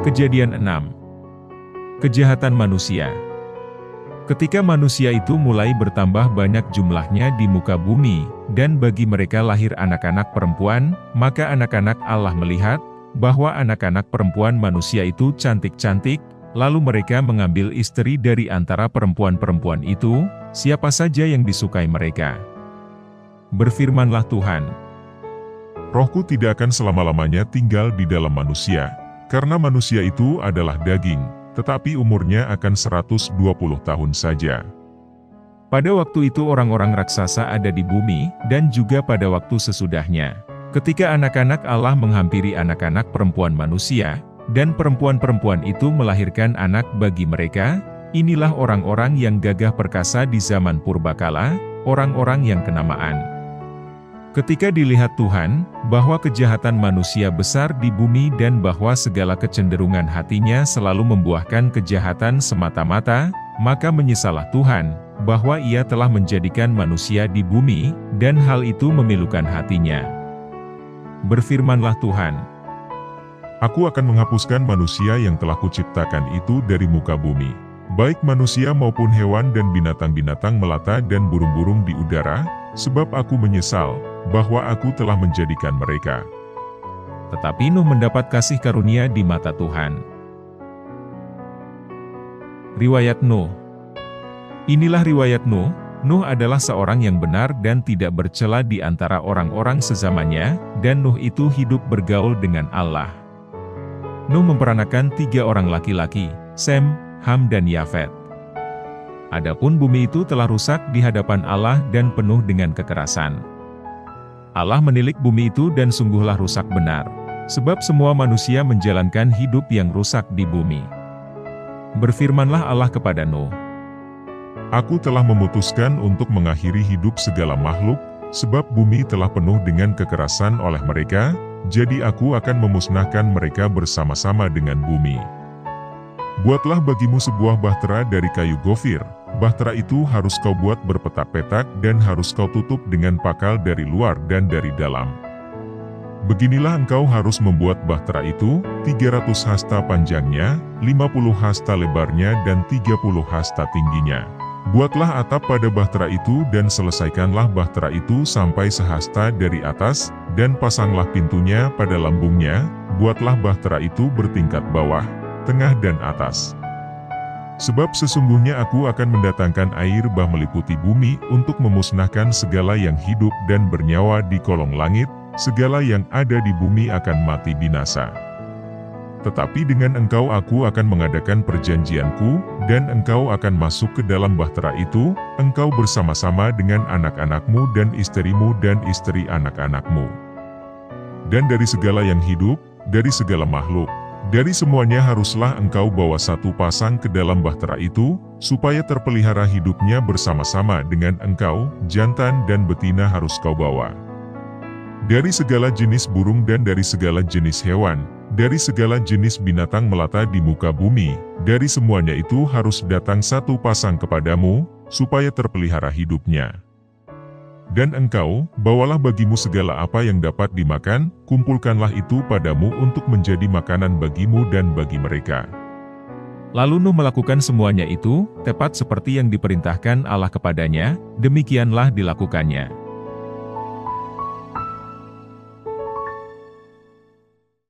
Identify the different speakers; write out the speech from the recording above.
Speaker 1: Kejadian 6. Kejahatan manusia. Ketika manusia itu mulai bertambah banyak jumlahnya di muka bumi, dan bagi mereka lahir anak-anak perempuan, maka anak-anak Allah melihat bahwa anak-anak perempuan manusia itu cantik-cantik, lalu mereka mengambil istri dari antara perempuan-perempuan itu, siapa saja yang disukai mereka. Berfirmanlah Tuhan,
Speaker 2: Rohku tidak akan selama-lamanya tinggal di dalam manusia, karena manusia itu adalah daging, tetapi umurnya akan 120 tahun saja.
Speaker 1: Pada waktu itu orang-orang raksasa ada di bumi, dan juga pada waktu sesudahnya. Ketika anak-anak Allah menghampiri anak-anak perempuan manusia, dan perempuan-perempuan itu melahirkan anak bagi mereka, inilah orang-orang yang gagah perkasa di zaman purbakala, orang-orang yang kenamaan. Ketika dilihat Tuhan, bahwa kejahatan manusia besar di bumi dan bahwa segala kecenderungan hatinya selalu membuahkan kejahatan semata-mata, maka menyesallah Tuhan, bahwa Ia telah menjadikan manusia di bumi, dan hal itu memilukan hatinya. Berfirmanlah Tuhan,
Speaker 2: Aku akan menghapuskan manusia yang telah kuciptakan itu dari muka bumi, baik manusia maupun hewan dan binatang-binatang melata dan burung-burung di udara, sebab aku menyesal bahwa aku telah menjadikan mereka.
Speaker 1: Tetapi Nuh mendapat kasih karunia di mata Tuhan. Riwayat Nuh. Inilah riwayat Nuh. Nuh adalah seorang yang benar dan tidak bercela di antara orang-orang sezamannya, dan Nuh itu hidup bergaul dengan Allah. Nuh memperanakan 3 orang laki-laki, Sem, Ham dan Yafet. Adapun bumi itu telah rusak di hadapan Allah dan penuh dengan kekerasan. Allah menilik bumi itu dan sungguhlah rusak benar, sebab semua manusia menjalankan hidup yang rusak di bumi. Berfirmanlah Allah kepada Nuh,
Speaker 2: Aku telah memutuskan untuk mengakhiri hidup segala makhluk, sebab bumi telah penuh dengan kekerasan oleh mereka, jadi aku akan memusnahkan mereka bersama-sama dengan bumi. Buatlah bagimu sebuah bahtera dari kayu gofir. Bahtera itu harus kau buat berpetak-petak dan harus kau tutup dengan pakal dari luar dan dari dalam. Beginilah engkau harus membuat bahtera itu, 300 hasta panjangnya, 50 hasta lebarnya dan 30 hasta tingginya. Buatlah atap pada bahtera itu dan selesaikanlah bahtera itu sampai sehasta dari atas, dan pasanglah pintunya pada lambungnya, buatlah bahtera itu bertingkat bawah, tengah dan atas. Sebab sesungguhnya aku akan mendatangkan air bah meliputi bumi untuk memusnahkan segala yang hidup dan bernyawa di kolong langit, segala yang ada di bumi akan mati binasa. Tetapi dengan engkau aku akan mengadakan perjanjianku, dan engkau akan masuk ke dalam bahtera itu, engkau bersama-sama dengan anak-anakmu dan istrimu dan istri anak-anakmu. Dan dari segala yang hidup, dari segala makhluk, dari semuanya haruslah engkau bawa 1 pasang ke dalam bahtera itu, supaya terpelihara hidupnya bersama-sama dengan engkau, jantan dan betina harus kau bawa. Dari segala jenis burung dan dari segala jenis hewan, dari segala jenis binatang melata di muka bumi, dari semuanya itu harus datang 1 pasang kepadamu, supaya terpelihara hidupnya. Dan engkau, bawalah bagimu segala apa yang dapat dimakan, kumpulkanlah itu padamu untuk menjadi makanan bagimu dan bagi mereka.
Speaker 1: Lalu Nuh melakukan semuanya itu, tepat seperti yang diperintahkan Allah kepadanya, demikianlah dilakukannya.